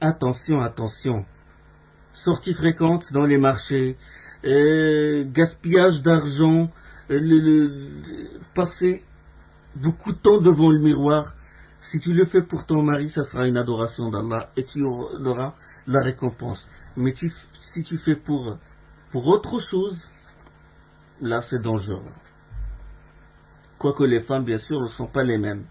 Attention, attention. Sorties fréquentes dans les marchés, gaspillage d'argent, passer beaucoup de temps devant le miroir. Si tu le fais pour ton mari, ça sera une adoration d'Allah et tu auras la récompense. Mais si tu fais pour autre chose, là c'est dangereux. Quoique les femmes, bien sûr, ne sont pas les mêmes.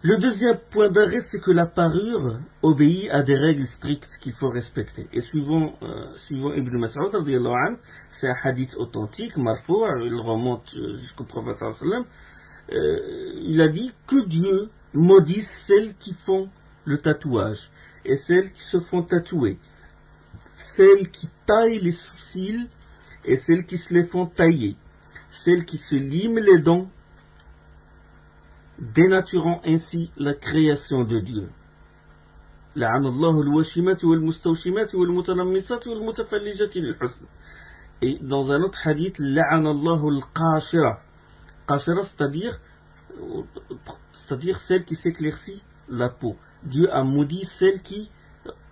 Le deuxième point d'arrêt, c'est que la parure obéit à des règles strictes qu'il faut respecter. Et suivant Ibn Mas'ud, c'est un hadith authentique, marfou', il remonte jusqu'au prophète sallallahu alayhi wa sallam. Il a dit que Dieu maudisse celles qui font le tatouage et celles qui se font tatouer, celles qui taillent les sourcils et celles qui se les font tailler, celles qui se liment les dents, dénaturant ainsi la création de Dieu. Et dans un autre hadith, c'est-à-dire celle qui s'éclaircit la peau. Dieu a maudit celle qui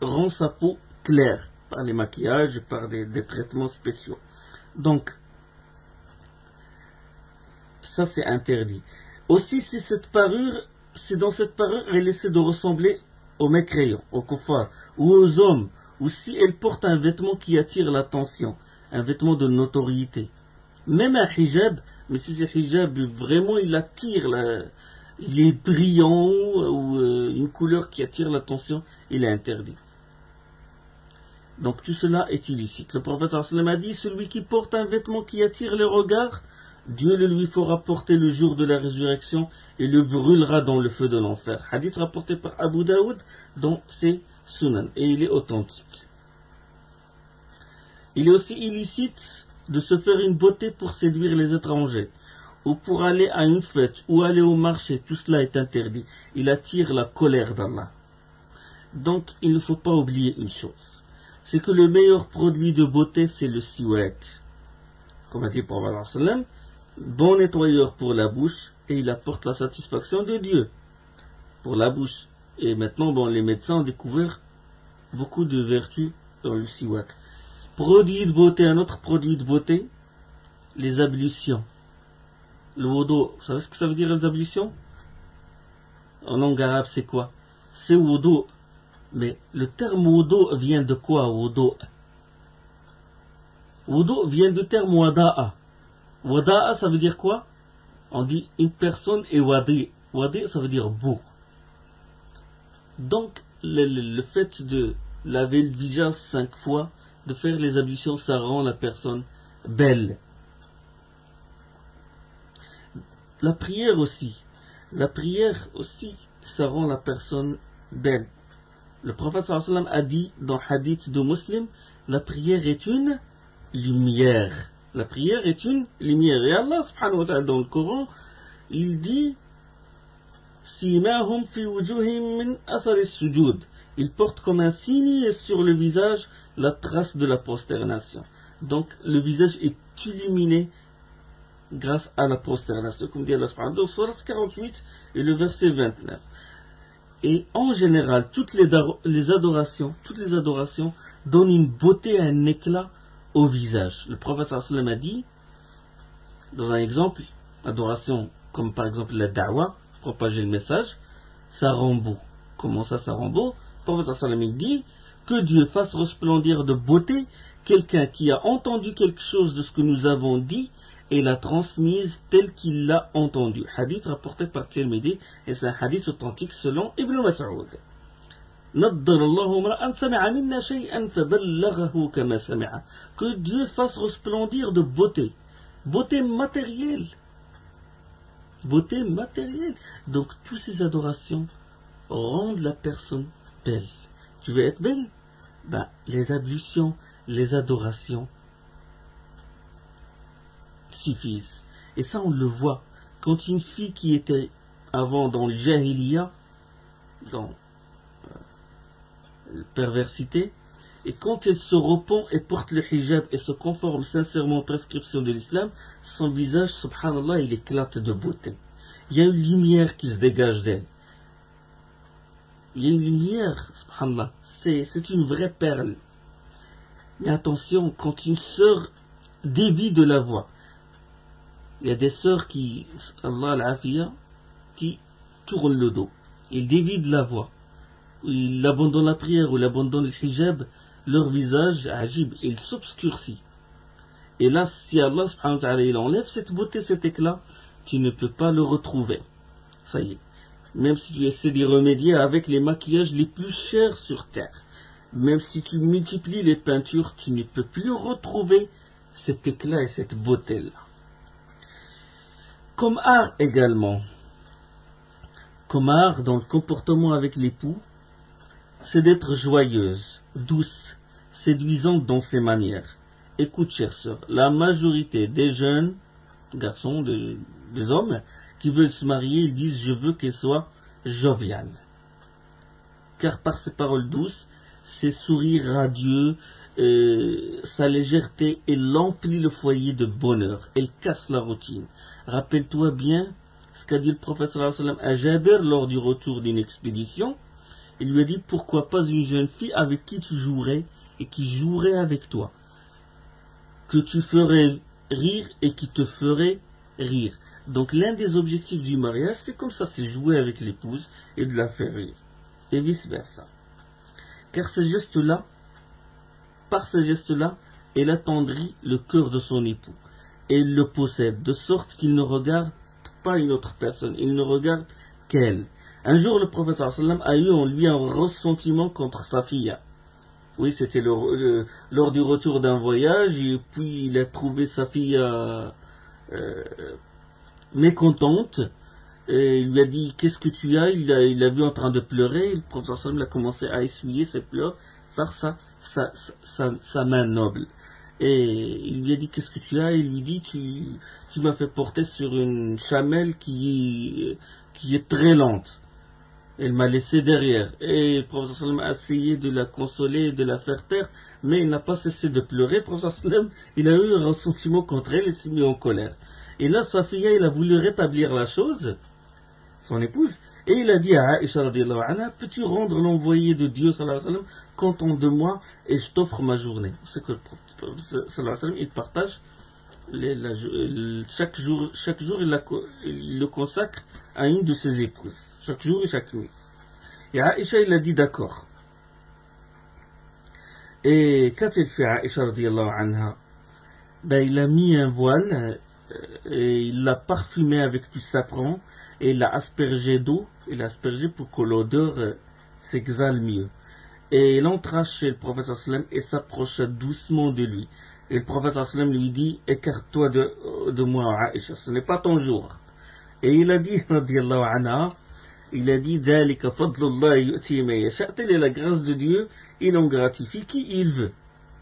rend sa peau claire par les maquillages, par des traitements spéciaux. Donc, ça c'est interdit. Aussi, si dans cette parure, elle essaie de ressembler aux mécréants, aux kuffars, ou aux hommes, ou si elle porte un vêtement qui attire l'attention, un vêtement de notoriété. Même un hijab, mais si ce hijab vraiment il attire, il est brillant, ou une couleur qui attire l'attention, il est interdit. Donc tout cela est illicite. Le prophète sallallahu alayhi wa sallam a dit, celui qui porte un vêtement qui attire les regards, Dieu le lui fera porter le jour de la résurrection et le brûlera dans le feu de l'enfer. Hadith rapporté par Abu Daoud dans ses Sunan, et il est authentique. Il est aussi illicite de se faire une beauté pour séduire les étrangers, ou pour aller à une fête, ou aller au marché. Tout cela est interdit. Il attire la colère d'Allah. Donc il ne faut pas oublier une chose, c'est que le meilleur produit de beauté, c'est le siwak. Comme a dit le prophète sallallahu alayhi wa sallam, bon nettoyeur pour la bouche, et il apporte la satisfaction de Dieu pour la bouche. Et maintenant, les médecins ont découvert beaucoup de vertus dans le siwak. Produit de beauté, un autre produit de beauté, les ablutions. Le wudu, vous savez ce que ça veut dire les ablutions? En langue arabe, c'est quoi? C'est wudu. Mais le terme wudu vient de quoi, wudu? Wudu vient du terme wada'a. Wada'a, ça veut dire quoi? On dit une personne est wadi. Wadi, ça veut dire beau. Donc, le fait de laver le visage 5 fois, de faire les ablutions, ça rend la personne belle. La prière aussi, ça rend la personne belle. Le prophète sallallahu alayhi wa sallam a dit dans hadith de Muslim, la prière est une lumière. La prière est une lumière. Et Allah subhanahu wa ta'ala dans le Coran, il dit Simahum fi wujuhim min athar as-sujud. Il porte comme un signe sur le visage la trace de la prosternation. Donc le visage est illuminé grâce à la prosternation, comme dit Allah subhanahu wa ta'ala dans Surat 48 et le verset 29. Et en général, toutes les adorations donnent une beauté, un éclat au visage. Le prophète sallallahu alayhi wa sallam a dit, dans un exemple, adoration comme par exemple la da'wa, propager le message, ça rend beau. Comment ça rend beau? Le prophète sallallahu alayhi wa sallam dit que Dieu fasse resplendir de beauté quelqu'un qui a entendu quelque chose de ce que nous avons dit et l'a transmise tel qu'il l'a entendu. Hadith rapporté par Tirmidhi, et c'est un hadith authentique selon Ibn Mas'ud. Que Dieu fasse resplendir de beauté. Beauté matérielle. Beauté matérielle. Donc, toutes ces adorations rendent la personne belle. Tu veux être belle? Les ablutions, les adorations suffisent. Et ça, on le voit. Quand une fille qui était avant dans le jahiliya, dans perversité, et quand elle se repent et porte le hijab et se conforme sincèrement aux prescriptions de l'islam, son visage, subhanallah, il éclate de beauté. Il y a une lumière qui se dégage d'elle. Il y a une lumière, subhanallah, c'est une vraie perle. Mais attention, quand une sœur dévie de la voie, il y a des sœurs qui, Allah al-Afiyah, qui tournent le dos, ils dévient de la voie, ils abandonnent la prière ou ils abandonnent le hijab, leur visage, ajib, il s'obscurcit. Et là, si Allah subhanahu wa ta'ala, il enlève cette beauté, cet éclat, tu ne peux pas le retrouver. Ça y est. Même si tu essaies d'y remédier avec les maquillages les plus chers sur terre, même si tu multiplies les peintures, tu ne peux plus retrouver cet éclat et cette beauté-là. Comme art également, comme art dans le comportement avec l'époux, c'est d'être joyeuse, douce, séduisante dans ses manières. Écoute, chère sœur, la majorité des jeunes garçons, des hommes qui veulent se marier, ils disent je veux qu'elle soit joviale. Car par ses paroles douces, ses sourires radieux, sa légèreté, elle emplit le foyer de bonheur, elle casse la routine. Rappelle-toi bien ce qu'a dit le prophète sallallahu alayhi wa sallam à Jabir lors du retour d'une expédition. Il lui a dit pourquoi pas une jeune fille avec qui tu jouerais et qui jouerait avec toi, que tu ferais rire et qui te ferait rire. Donc l'un des objectifs du mariage, c'est comme ça, c'est jouer avec l'épouse et de la faire rire. Et vice versa. Car ce geste-là, par ce geste-là, elle attendrit le cœur de son époux. Et il le possède, de sorte qu'il ne regarde pas une autre personne, il ne regarde qu'elle. Un jour, le prophète sallallahu alayhi wa sallam a eu en lui un ressentiment contre Safiya. Oui, c'était lors du retour d'un voyage, et puis il a trouvé Safiya mécontente, et il lui a dit qu'est-ce que tu as, il l'a vu en train de pleurer, et le prophète sallallahu alayhi wa sallam a commencé à essuyer ses pleurs par sa main noble. Et il lui a dit qu'est-ce que tu as, et il lui dit tu m'as fait porter sur une chamelle qui est très lente. Elle m'a laissé derrière. Et le prophète sallam a essayé de la consoler et de la faire taire, mais il n'a pas cessé de pleurer. Le prophète sallam, il a eu un ressentiment contre elle et s'est mis en colère. Et là, Safiya, il a voulu rétablir la chose, son épouse, et il a dit à Aïcha radiyallahu anha, peux-tu rendre l'envoyé de Dieu sallallahu alayhi wa sallam content de moi et je t'offre ma journée. C'est que le prophète sallallahu alayhi wa sallam, il partage chaque jour il le consacre à une de ses épouses, chaque jour et chaque nuit. Et Aïcha, il a dit d'accord. Et quand il fait Aïcha radiyallahu anha, il a mis un voile et il l'a parfumé avec du safran et il l'a aspergé d'eau, il l'a aspergé pour que l'odeur s'exhale mieux. Et il entra chez le prophète sallallahu alayhi wa sallam et s'approcha doucement de lui. Et le prophète sallallahu alayhi wa sallam lui dit, écarte-toi de moi, Aïcha, ce n'est pas ton jour. Et il a dit, radiyallahu anha, il a dit, Dhalika fadlullah yu'ti ma yasha. Telle est la grâce de Dieu, il en gratifie qui il veut.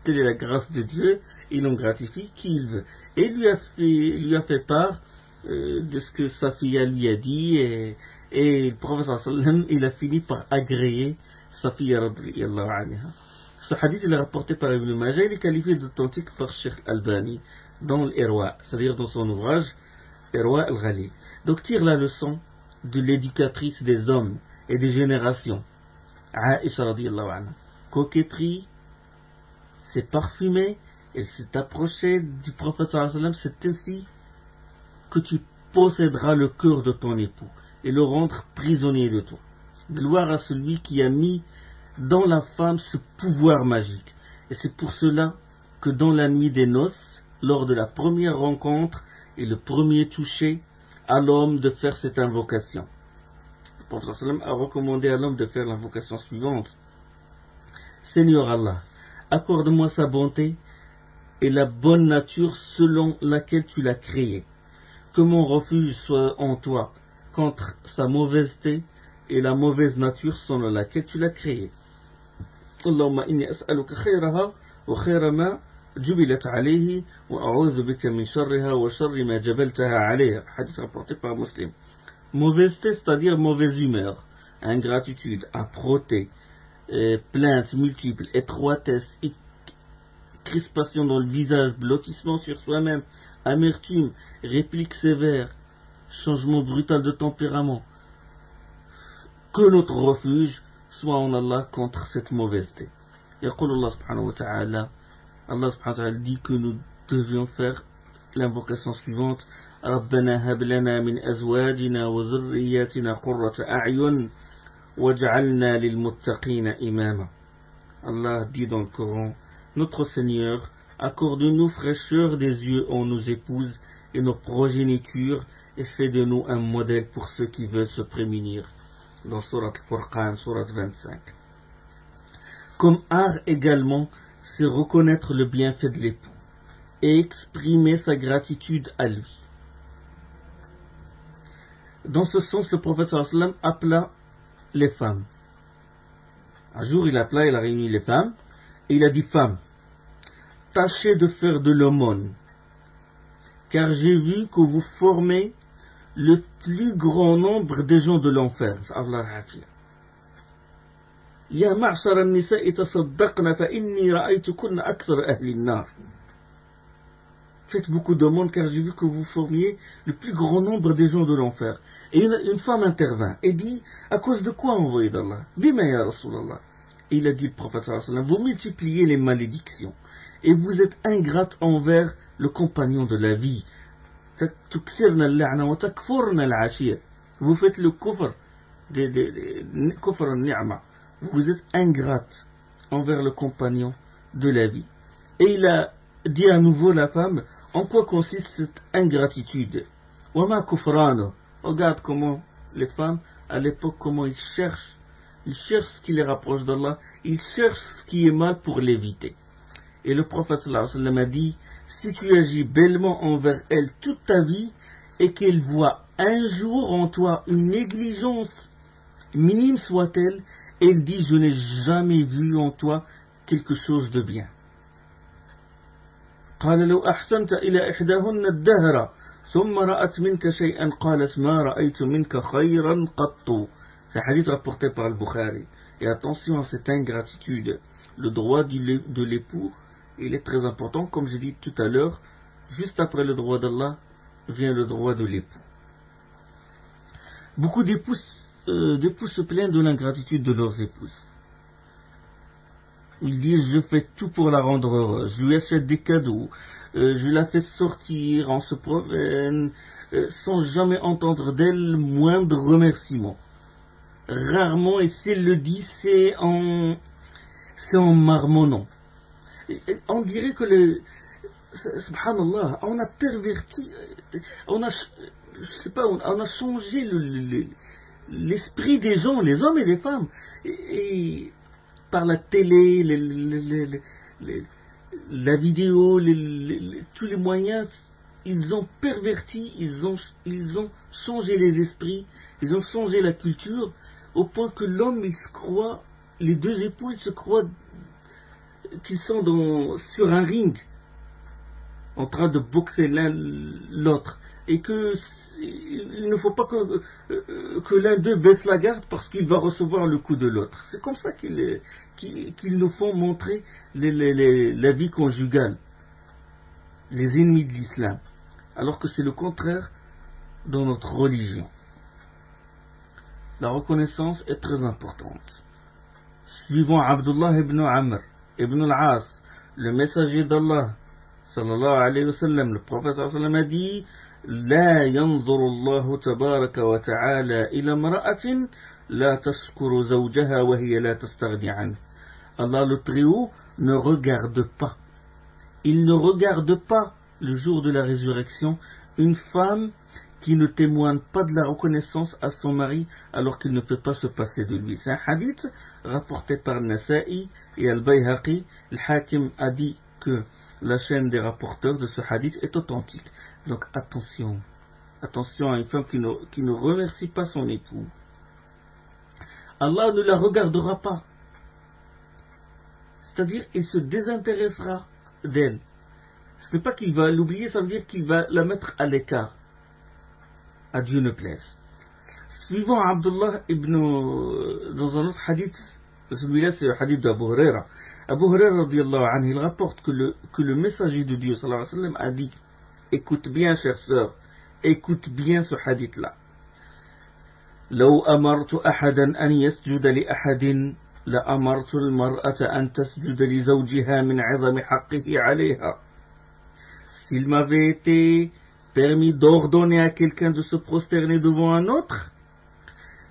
Telle est la grâce de Dieu, il en gratifie qui il veut. Et il lui a fait part de ce que Safiya lui a dit, et le prophète sallallahu alayhi wa sallam, il a fini par agréer Safiya radiyallahu anha. Ce hadith il est rapporté par Ibn Majah, il est qualifié d'authentique par Cheikh Albani dans l'Irwa, c'est-à-dire dans son ouvrage Irwa al-Ghalil. Donc tire la leçon de l'éducatrice des hommes et des générations, Aïcha radiyallahu anha. Coquetterie, c'est parfumé, elle s'est approchée du prophète sallallahu alayhi wa sallam, c'est ainsi que tu posséderas le cœur de ton époux et le rendre prisonnier de toi. Gloire à celui qui a mis dans la femme ce pouvoir magique. Et c'est pour cela que dans la nuit des noces, lors de la première rencontre et le premier toucher, à l'homme de faire cette invocation. Le prophète sallam a recommandé à l'homme de faire l'invocation suivante. Seigneur Allah, accorde-moi sa bonté et la bonne nature selon laquelle tu l'as créé. Que mon refuge soit en toi contre sa mauvaiseté et la mauvaise nature selon laquelle tu l'as créé. Allahumma inni as'aluka khayraha wa khayra ma jubilat alayhi wa a'udhu bika min sharriha wa sharri ma jabaltaha alayha. Hadith rapporté par Muslim. Mauvaiseté, c'est-à-dire mauvaise humeur, ingratitude, âpreté, plaintes multiples, étroitesse, crispation dans le visage, blottissement sur soi-même, amertume, réplique sévère, changement brutal de tempérament. Que notre refuge soit en Allah contre cette mauvaiseté. يقول الله سبحانه وتعالى, Allah subhanahu wa ta'ala dit que nous devions faire l'invocation suivante: ربنا هب لنا من أزواجنا وذرياتنا قرة أعين وجعلنا للمتقين إماما. Allah dit dans le Coran: Notre Seigneur, accorde-nous fraîcheur des yeux en nos épouses et nos progénitures, et fais de nous un modèle pour ceux qui veulent se prémunir. Dans Surat Al-Furqan, Surat 25. Comme art également, c'est reconnaître le bienfait de l'époux et exprimer sa gratitude à lui. Dans ce sens, le prophète sallallahu alayhi wa sallam appela les femmes. Un jour, il a réuni les femmes, et il a dit: Femmes, tâchez de faire de l'aumône, car j'ai vu que vous formez le plus grand nombre des gens de l'enfer. Allah al-Afiyah. Ya ma'shara an-nisa'i tasaddaqna fa inni ra'aytukunna akthar ahli an-nar. Faites beaucoup d'aumône, car j'ai vu que vous formiez le plus grand nombre des gens de l'enfer. Et une femme intervint et dit: à cause de quoi, envoyé d'Allah? Bima ya Rasulallah. Et il a dit, le prophète sallallahu alayhi wa sallam: vous multipliez les malédictions et vous êtes ingrate envers le compagnon de la vie. Vous faites le kufr al-ni'ma. Vous êtes ingrate envers le compagnon de la vie. Et il a dit à nouveau la femme: en quoi consiste cette ingratitude? Wama kufrano. Regarde comment les femmes à l'époque, comment ils cherchent ce qui les rapproche d'Allah, ils cherchent ce qui est mal pour l'éviter. Et le prophète sallallahu alayhi wa sallam a dit: si tu agis bellement envers elle toute ta vie et qu'elle voit un jour en toi une négligence, minime soit-elle, elle dit: je n'ai jamais vu en toi quelque chose de bien. قال لو أحسنت إلى إحداهن الدهر ثم رأت منك شيئا قالت ما رأيت منك خيرا قط. C'est un hadith rapporté par le Bukhari. Et attention à cette ingratitude. Le droit de l'époux, il est très important. Comme j'ai dit tout à l'heure, juste après le droit d'Allah vient le droit de l'époux. Beaucoup d'époux se plaignent de l'ingratitude de leurs épouses. Ils disent: je fais tout pour la rendre heureuse, je lui achète des cadeaux, je la fais sortir, on se promène, sans jamais entendre d'elle moindre remerciement. Rarement, et si elle le dit, c'est en marmonnant. On dirait que subhanallah, on a perverti, on a changé l'esprit des gens, les hommes et les femmes, et par la télé, la vidéo, tous les moyens, ils ont perverti, ils ont changé les esprits, ils ont changé la culture, au point que l'homme, il se croit, les deux époux, ils se croient qu'ils sont sur un ring, en train de boxer l'un l'autre, et que il ne faut pas que l'un d'eux baisse la garde parce qu'il va recevoir le coup de l'autre. C'est comme ça qu'ils nous font montrer la vie conjugale, les ennemis de l'islam, alors que c'est le contraire dans notre religion. La reconnaissance est très importante. Suivant Abdullah ibn Amr ibn al-As, le messager d'Allah sallallahu alayhi wa sallam, le prophète sallallahu alayhi wa sallam a dit: لا ينظر الله تبارك وتعالى إلى امرأة لا تشكر زوجها وهي لا تستغني عنه. Allah le Très-Haut ne regarde pas. Il ne regarde pas le jour de la résurrection une femme qui ne témoigne pas de la reconnaissance à son mari alors qu'il ne peut pas se passer de lui. C'est un hadith rapporté par Nasa'i et Al-Bayhaqi. Le Hakim a dit que la chaîne des rapporteurs de ce hadith est authentique. Donc attention à une femme qui ne remercie pas son époux. Allah ne la regardera pas. C'est-à-dire, il se désintéressera d'elle. Ce n'est pas qu'il va l'oublier, ça veut dire qu'il va la mettre à l'écart. À Dieu ne plaise. Suivant Abdullah dans un autre hadith, celui-là c'est le hadith d'Abu Huraira. Abu Huraira radiyallahu anhu, il rapporte que le messager de Dieu sallallahu alayhi wa sallam a dit: écoute bien, chère sœur, écoute bien ce hadith-là. لو أمرت أحدا أن يسجد لأحد لأمرت المرأة أن تسجد لزوجها من عظم حقه عليها. S'il m'avait été permis d'ordonner à quelqu'un de se prosterner devant un autre,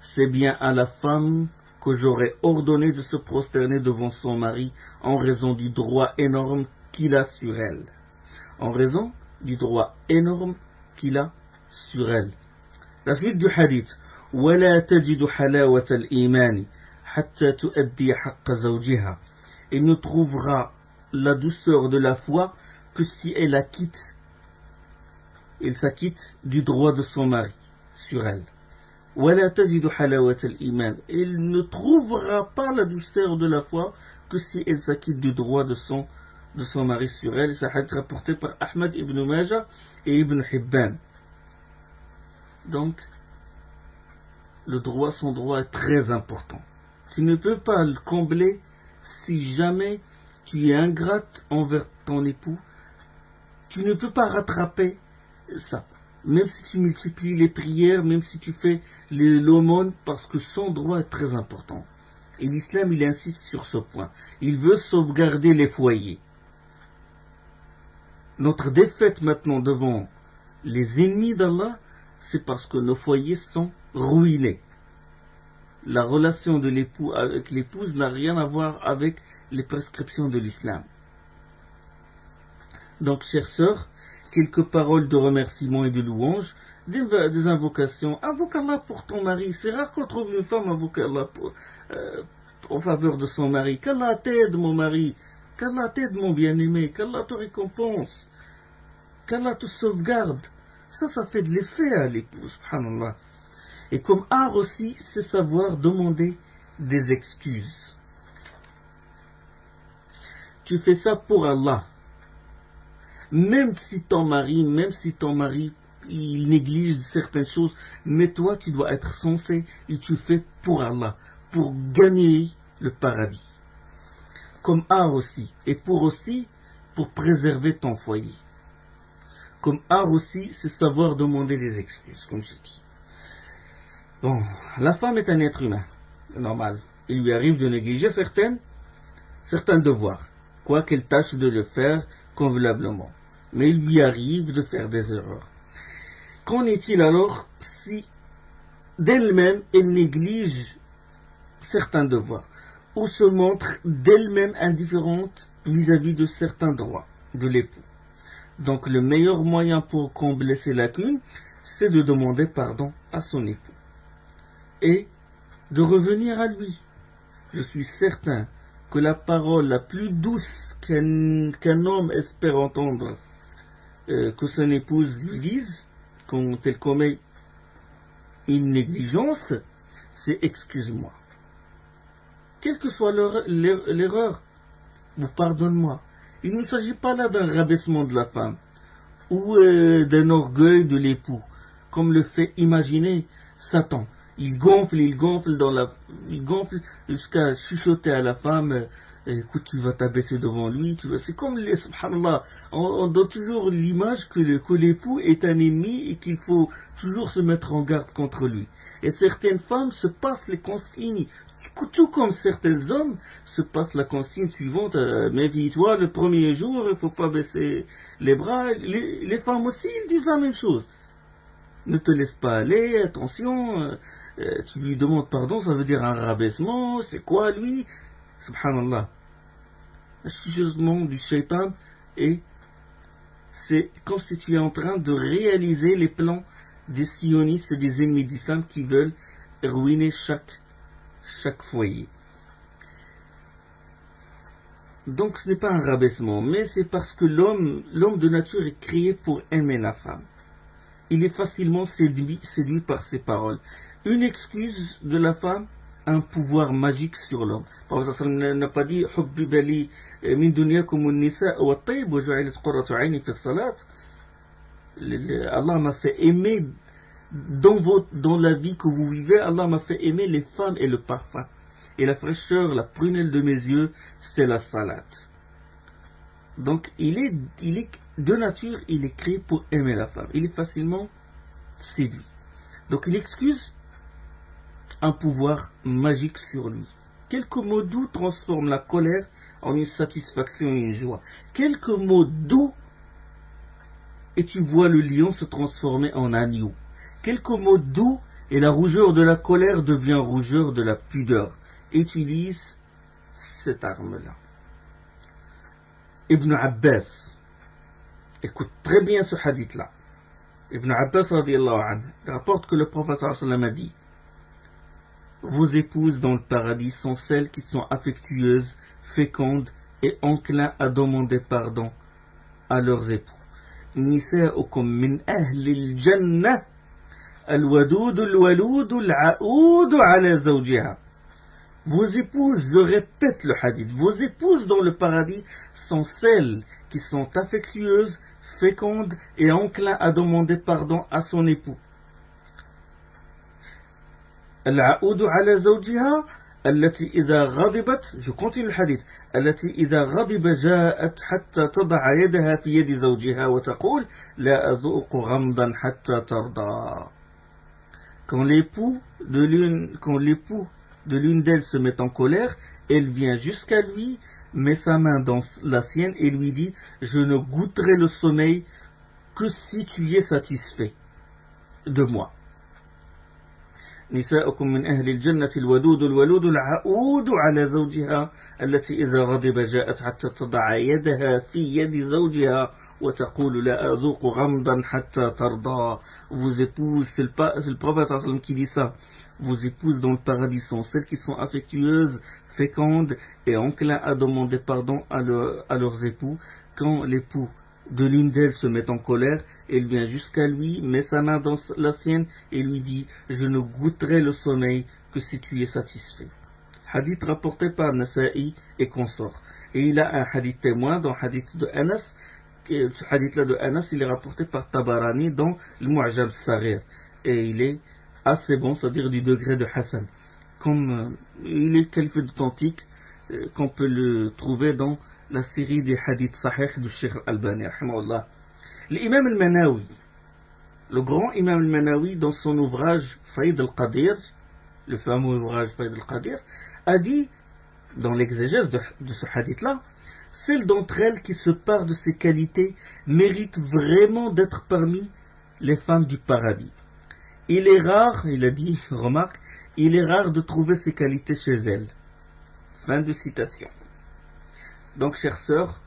c'est bien à la femme que j'aurais ordonné de se prosterner devant son mari en raison du droit énorme qu'il a sur elle. En raison du droit énorme qu'il a sur elle. La suite du hadith. ولا تجد حلاوة الإيمان حتى تؤدي حق زوجها. Il ne trouvera la douceur de la foi que si elle s'acquitte du droit de son mari sur elle. ولا تجد حلاوة الإيمان. Il ne trouvera pas la douceur de la foi que si elle s'acquitte du droit de son mari sur elle. C'est un hadith rapporté par Ahmad ibn Majah et Ibn Hibban. Donc, son droit est très important. Tu ne peux pas le combler si jamais tu es ingrate envers ton époux. Tu ne peux pas rattraper ça. Même si tu multiplies les prières, même si tu fais l'aumône, parce que son droit est très important. Et l'islam, il insiste sur ce point. Il veut sauvegarder les foyers. Notre défaite maintenant devant les ennemis d'Allah, c'est parce que nos foyers sont ruinés. La relation de l'époux avec l'épouse n'a rien à voir avec les prescriptions de l'islam. Donc, chères sœurs, quelques paroles de remerciement et de louange, des invocations. Invoque Allah pour ton mari. C'est rare qu'on trouve une femme invoquer Allah en faveur de son mari. Qu'Allah t'aide, mon mari. Qu'Allah t'aide, mon bien-aimé. Qu'Allah te récompense. Qu'Allah te sauvegarde. Ça fait de l'effet à l'époux, subhanallah. Et comme art aussi, c'est savoir demander des excuses. Tu fais ça pour Allah. Même si ton mari, il néglige certaines choses, mais toi, tu dois être censé et tu fais pour Allah, pour gagner le paradis. Comme art aussi, et pour préserver ton foyer. Comme art aussi, c'est savoir demander des excuses, comme je dis. Bon, la femme est un être humain, normal. Il lui arrive de négliger certains devoirs, quoi qu'elle tâche de le faire convenablement. Mais il lui arrive de faire des erreurs. Qu'en est-il alors si d'elle-même elle néglige certains devoirs, ou se montre d'elle-même indifférente vis-à-vis de certains droits de l'époux? Donc le meilleur moyen pour combler ces lacunes, c'est de demander pardon à son époux et de revenir à lui. Je suis certain que la parole la plus douce qu'un homme espère entendre que son épouse lui dise quand elle commet une négligence, c'est excuse-moi. Quelle que soit l'erreur, ou pardonne-moi. Il ne s'agit pas là d'un rabaissement de la femme ou d'un orgueil de l'époux, comme le fait imaginer Satan. Il gonfle jusqu'à chuchoter à la femme, écoute, tu vas t'abaisser devant lui. C'est comme, subhanallah, on donne toujours l'image que l'époux est un ennemi et qu'il faut toujours se mettre en garde contre lui. Et certaines femmes se passent les consignes, tout comme certains hommes se passent la consigne suivante, méfie-toi le premier jour, il ne faut pas baisser les bras. Les femmes aussi, ils disent la même chose. Ne te laisse pas aller, attention, tu lui demandes pardon, ça veut dire un rabaissement, c'est quoi lui? Subhanallah. Un chuchotement du shaitan, et c'est comme si tu es en train de réaliser les plans des sionistes et des ennemis d'islam qui veulent ruiner chaque foyer. Donc ce n'est pas un rabaissement, mais c'est parce que l'homme de nature est créé pour aimer la femme. Il est facilement séduit par ses paroles. Une excuse de la femme a un pouvoir magique sur l'homme. Par exemple, n'a pas dit min dunyakum an-nisa wa at-tayyib wa ju'ilat qurratu 'ayni fi as-salat. Allah m'a fait aimer dans la vie que vous vivez, Allah m'a fait aimer les femmes et le parfum. Et la fraîcheur, la prunelle de mes yeux, c'est la salat. Donc, il est de nature, il est créé pour aimer la femme. Il est facilement séduit. Donc, une excuse, un pouvoir magique sur lui. Quelques mots doux transforment la colère en une satisfaction et une joie. Quelques mots doux et tu vois le lion se transformer en agneau. Quelques mots doux et la rougeur de la colère devient rougeur de la pudeur. Utilise cette arme-là. Ibn Abbas, écoute très bien ce hadith-là. Ibn Abbas radiallahu anhu rapporte que le prophète sallallahu alayhi wa sallam a dit: vos épouses dans le paradis sont celles qui sont affectueuses, fécondes et enclins à demander pardon à leurs époux. نساؤكم من أهل الجنة الودود الولود العؤود على زوجها. Vos épouses, je répète le hadith, vos épouses dans le paradis sont celles qui sont affectueuses, fécondes et enclins à demander pardon à son époux. العؤود على زوجها التي إذا غضبت, je continue le hadith, التي إذا غضب جاءت حتى تضع يدها في يد زوجها وتقول لا أذوق غمضا حتى ترضى. Quand l'époux de l'une d'elles se met en colère, elle vient jusqu'à lui, met sa main dans la sienne et lui dit: je ne goûterai le sommeil que si tu y es satisfait de moi. نساؤكم من أهل الجنة الودود الولود العؤود على زوجها التي إذا غضب جاءت حتى تضع يدها في يد زوجها وتقول لا أذوق غمضا حتى ترضى. Vos épouses, c'est le prophète sallam qui dit ça. Vos épouses dans le paradis sont celles qui sont affectueuses, fécondes et enclins à demander pardon à leurs époux. Quand l'époux de l'une d'elles se met en colère, elle vient jusqu'à lui, met sa main dans la sienne et lui dit: je ne goûterai le sommeil que si tu es satisfait. Hadith rapporté par Nasa'i et consorts. Et il a un hadith témoin dans le hadith de Anas. Ce hadith-là de Anas, il est rapporté par Tabarani dans le Mu'jam Saghir. Et il est assez bon, c'est-à-dire du degré de Hassan. Comme il est qualifié d'authentique, qu'on peut le trouver dans la série des hadiths sahih du Cheikh Al-Albani, rahimahullah. L'imam al-Manawi, le grand imam al-Manawi, dans son ouvrage Faïd al-Qadir, le fameux ouvrage Faïd al-Qadir, a dit, dans l'exégèse de ce hadith-là, celle d'entre elles qui se parent de ces qualités méritent vraiment d'être parmi les femmes du paradis. Il est rare, il a dit, remarque, il est rare de trouver ces qualités chez elles. Fin de citation. Donc, chères sœurs,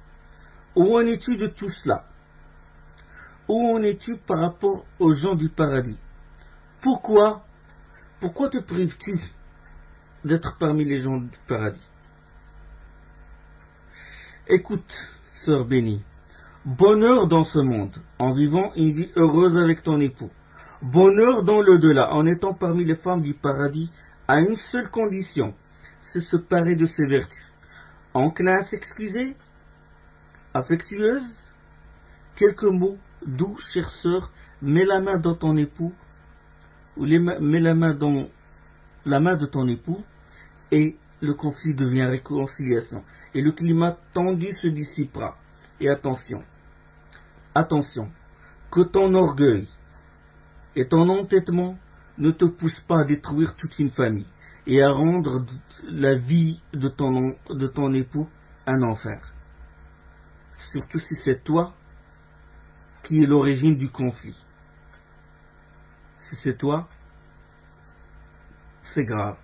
où en es-tu de tout cela? Où en es-tu par rapport aux gens du paradis? Pourquoi te prives-tu d'être parmi les gens du paradis? Écoute, sœur bénie, bonheur dans ce monde, en vivant une vie heureuse avec ton époux. Bonheur dans l'au-delà, en étant parmi les femmes du paradis, à une seule condition, c'est se parer de ses vertus. Enclin à s'excuser, affectueuse, quelques mots doux, chère sœur, mets la main dans ton époux, ou mets la main dans la main de ton époux, et le conflit devient réconciliation. Et le climat tendu se dissipera. Et attention, que ton orgueil et ton entêtement ne te poussent pas à détruire toute une famille et à rendre la vie de ton époux un enfer. Surtout si c'est toi qui es l'origine du conflit. Si c'est toi, c'est grave.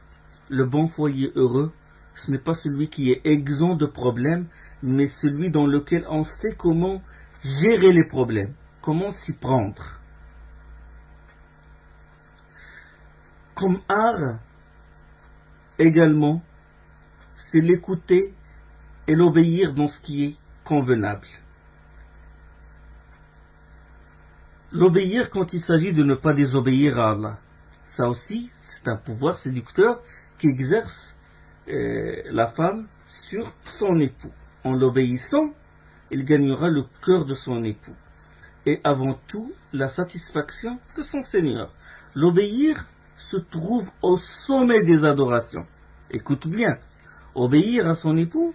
Le bon foyer heureux, ce n'est pas celui qui est exempt de problèmes, mais celui dans lequel on sait comment gérer les problèmes, comment s'y prendre. Comme art, également, c'est l'écouter et l'obéir dans ce qui est convenable. L'obéir quand il s'agit de ne pas désobéir à Allah. Ça aussi, c'est un pouvoir séducteur qui exerce la femme sur son époux. En l'obéissant, il gagnera le cœur de son époux. Et avant tout, la satisfaction de son Seigneur. L'obéir se trouve au sommet des adorations. Écoute bien, obéir à son époux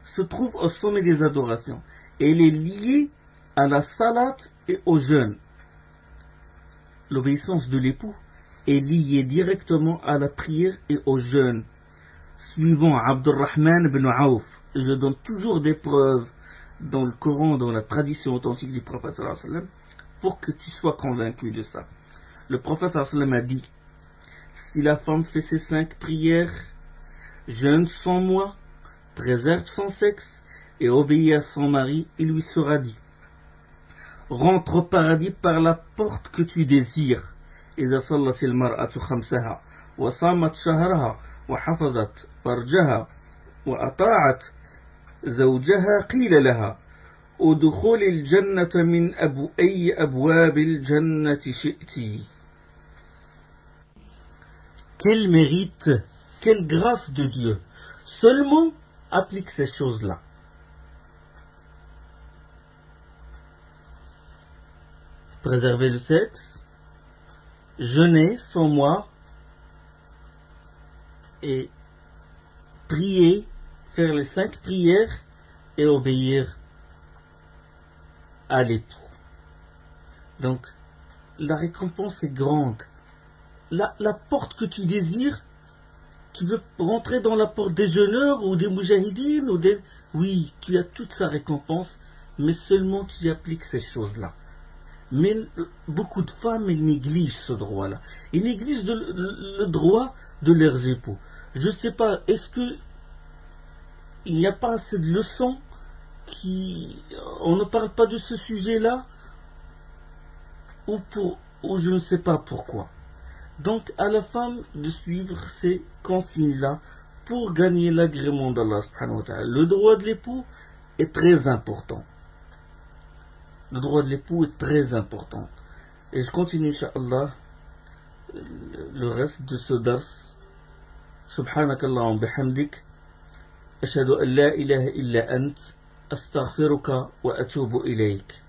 se trouve au sommet des adorations. Et il est lié à la salat et au jeûne. L'obéissance de l'époux est lié directement à la prière et au jeûne. Suivant Abdurrahman ibn Auf, je donne toujours des preuves dans le Coran, dans la tradition authentique du prophète sallallahu alayhi wa sallam, pour que tu sois convaincu de ça. Le prophète sallallahu alayhi wa sallam a dit, si la femme fait ses 5 prières, jeûne sans mois, préserve son sexe et obéit à son mari, il lui sera dit, rentre au paradis par la porte que tu désires. إذا صلت المرأة خمسها وصامت شهرها وحفظت فرجها وأطاعت زوجها قيل لها ادخل الجنة من أي أبواب الجنة شئت. Quel mérite, quelle grâce de Dieu. Seulement applique ces choses-là. Préserver le sexe, jeûner sans moi et prier, faire les 5 prières et obéir à l'époux. Donc, la récompense est grande. La porte que tu désires, tu veux rentrer dans la porte des jeûneurs ou des moujahidines ou des... Oui, tu as toute sa récompense, mais seulement tu appliques ces choses-là. Mais beaucoup de femmes, elles négligent ce droit-là. Ils négligent le droit de leurs époux. Je ne sais pas, est-ce que il n'y a pas assez de leçons on ne parle pas de ce sujet-là, ou je ne sais pas pourquoi. Donc à la femme de suivre ces consignes-là pour gagner l'agrément d'Allah subhanahu wa ta'ala. Le droit de l'époux est très important. Le droit de l'époux est très important. Et je continue, Inch'Allah, le reste de ce dars. Subhanakallahum bihamdik. Ashhadu an la ilaha illa ant. Astaghfiruka wa atubu ilayk.